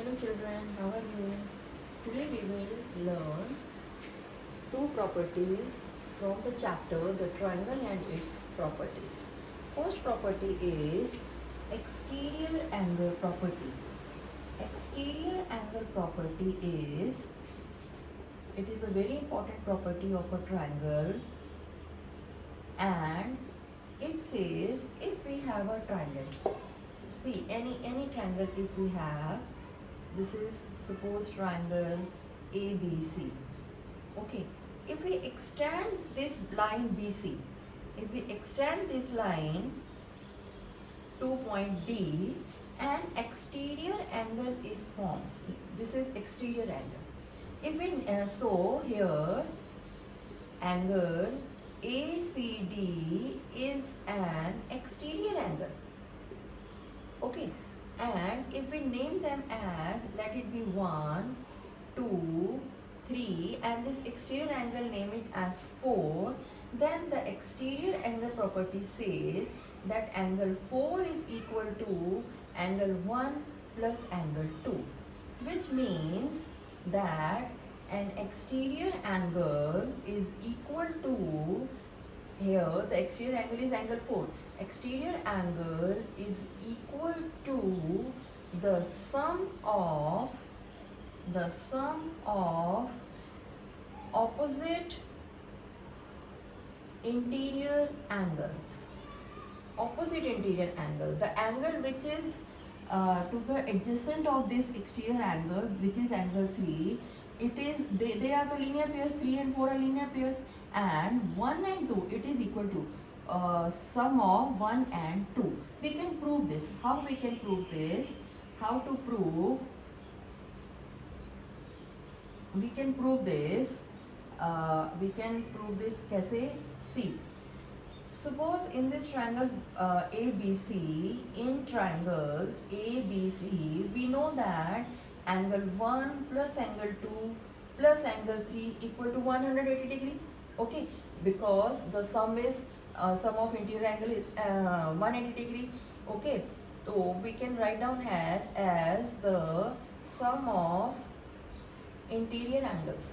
Hello children, how are you? Today we will learn two properties from the chapter The Triangle and its Properties. First property is exterior angle property. Exterior angle property is, it is a very important property of a triangle, and it says if we have a triangle, see any triangle, if we have, this is suppose triangle ABC. Okay, if we extend this line BC, if we extend this line to point D, an exterior angle is formed. This is exterior angle. If we so here angle ACD is an exterior angle. Okay, and if we name them as, let it be 1, 2, 3, and this exterior angle name it as 4, then the exterior angle property says that angle 4 is equal to angle 1 plus angle 2, which means that an exterior angle is equal to, here the exterior angle is angle 4. Exterior angle is equal to the sum of opposite interior angles. Opposite interior angle, the angle which is to the adjacent of this exterior angle, which is angle 3, it is they are the linear pairs. 3 and 4 are linear pairs, and 1 and 2, it is equal to sum of 1 and 2. We can prove this. How we can prove this? How to prove? We can prove this. कैसे? See, suppose in this triangle ABC, in triangle ABC, we know that angle 1 plus angle 2 plus angle 3 equal to 180 degree. Okay, because the sum is sum of interior angle is 180 degree. Okay, so we can write down as the sum of interior angles.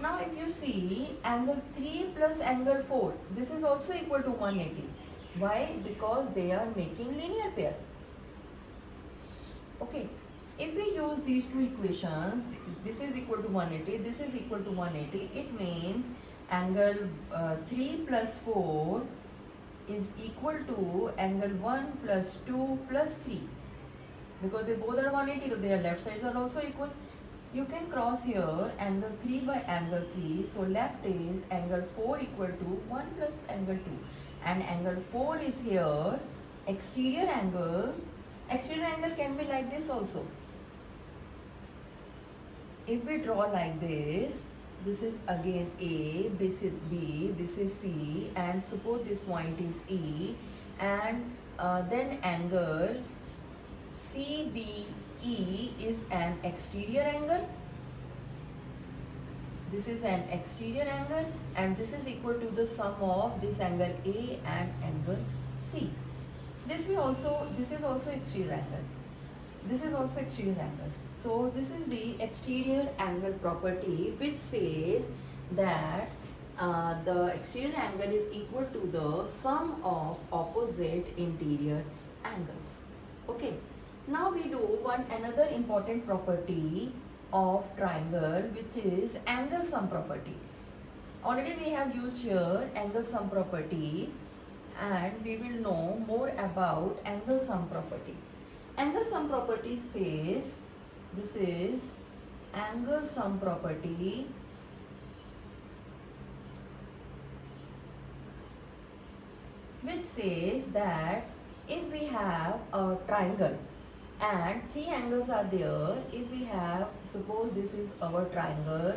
Now if you see angle 3 plus angle 4, this is also equal to 180. Why? Because they are making linear pair. Okay, if we use these two equations, this is equal to 180, this is equal to 180, it means angle 3 plus 4 is equal to angle 1 plus 2 plus 3. Because they both are 180, so their left sides are also equal. You can cross here angle 3 by angle 3. So left is angle 4 equal to 1 plus angle 2. And angle 4 is here exterior angle. Exterior angle can be like this also. If we draw like this is again A, this is B, this is C, and suppose this point is E, and then angle CBE is an exterior angle. This is an exterior angle, and this is equal to the sum of this angle A and angle C. This is also exterior angle. This is also exterior angle. So this is the exterior angle property, which says that the exterior angle is equal to the sum of opposite interior angles. Okay. Now we do another important property of triangle, which is angle sum property. Already we have used here angle sum property, and we will know more about angle sum property. Angle sum property says, this is angle sum property, which says that if we have a triangle and three angles are there, if we have, suppose this is our triangle,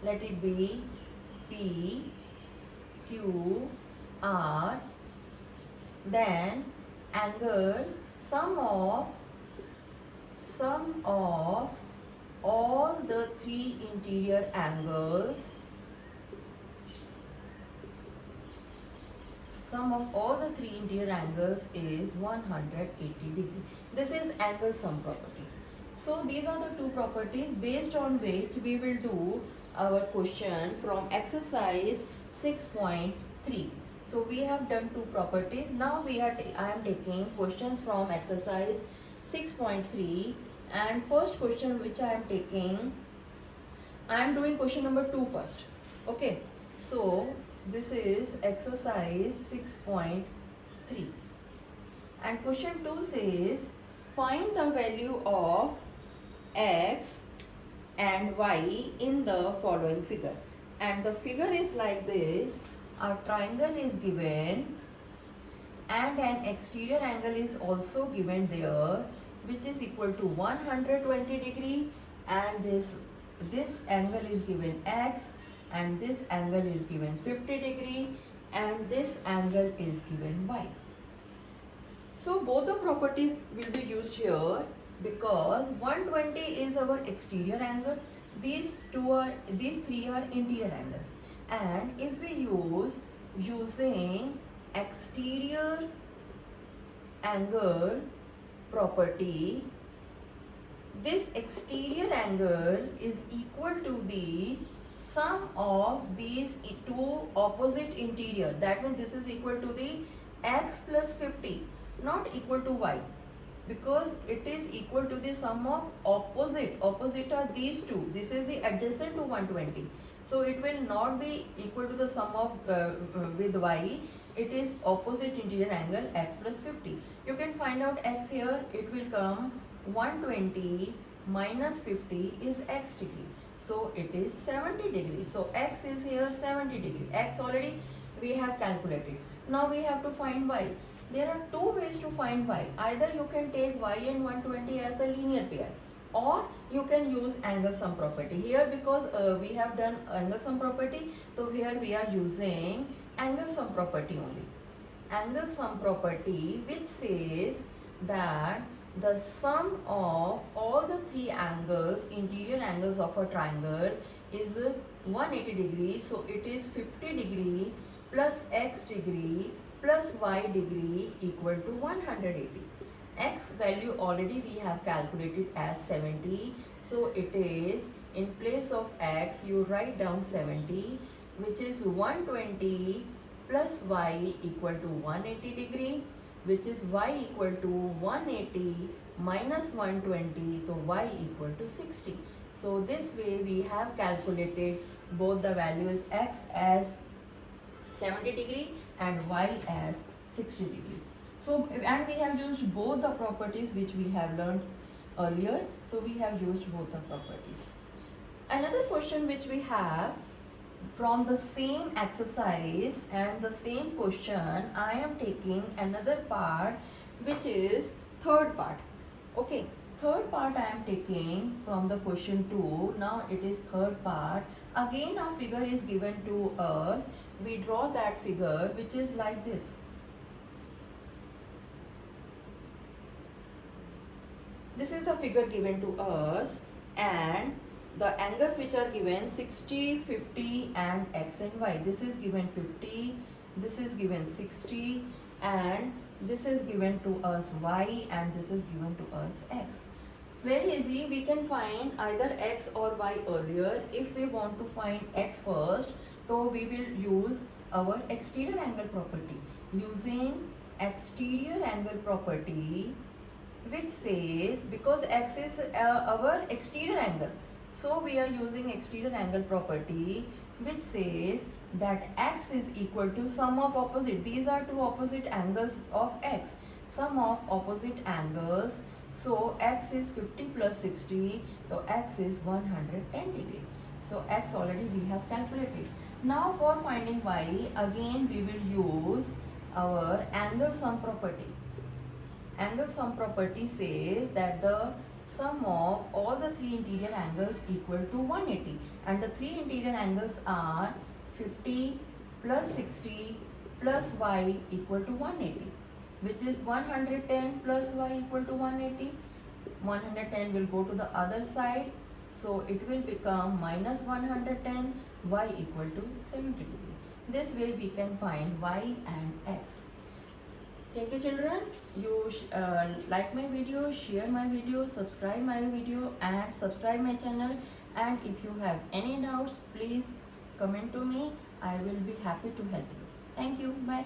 let it be P, Q, R, then angle sum of all the three interior angles, sum of all the three interior angles is 180 degree. This is angle sum property. So these are the two properties based on which we will do our question from exercise 6.3. So we have done two properties. Now I am taking questions from exercise 6.3, and first question which I am taking, I am doing question number 2 first. Okay, so this is exercise 6.3, and question 2 says find the value of x and y in the following figure. And the figure is like this: a triangle is given and an exterior angle is also given there, which is equal to 120 degree, and this angle is given x, and this angle is given 50 degree, and this angle is given y. So both the properties will be used here because 120 is our exterior angle, these three are interior angles. And if we using exterior angle property, this exterior angle is equal to the sum of these two opposite interior. That means this is equal to the x plus 50, not equal to y, because it is equal to the sum of opposite are these two. This is the adjacent to 120, so it will not be equal to the sum of with y. It is opposite interior angle x plus 50. You can find out x here. It will come 120 minus 50 is x degree, so it is 70 degree. So x is here 70 degree. X already we have calculated. Now we have to find y. There are two ways to find y. Either you can take y and 120 as a linear pair, or you can use angle sum property. Here because we have done angle sum property, so here we are using angle sum property only. Angle sum property, which says that the sum of all the three angles, interior angles of a triangle, is 180 degree. So it is 50 degree plus x degree plus y degree equal to 180. X value already we have calculated as 70. So it is, in place of x you write down 70, which is 120 plus y equal to 180 degree, which is y equal to 180 minus 120, so y equal to 60. So this way we have calculated both the values, x as 70 degree and y as 60 degree. So, and we have used both the properties which we have learned earlier. So we have used both the properties. Another question which we have from the same exercise and the same question, I am taking another part, which is third part. Okay, third part I am taking from the question 2. Now it is third part. Again a figure is given to us. We draw that figure, which is like this. This is the figure given to us, and the angles which are given 60, 50 and x and y. This is given 50, this is given 60, and this is given to us y, and this is given to us x. Very easy, we can find either x or y earlier. If we want to find x first, so we will use our exterior angle property. Using exterior angle property, which says, because x is our exterior angle, so we are using exterior angle property, which says that x is equal to sum of opposite. These are two opposite angles of x. Sum of opposite angles. So x is 50 plus 60. So x is 110 degree. So x already we have calculated. Now for finding y, again we will use our angle sum property. Angle sum property says that the sum of all the three interior angles equal to 180, and the three interior angles are 50 plus 60 plus y equal to 180, which is 110 plus y equal to 180. 110 will go to the other side, so it will become minus 110, y equal to 70 degree. This way we can find y and x. Thank you children. You like my video, share my video, subscribe my video and subscribe my channel. And if you have any doubts, please comment to me. I will be happy to help you. Thank you. Bye.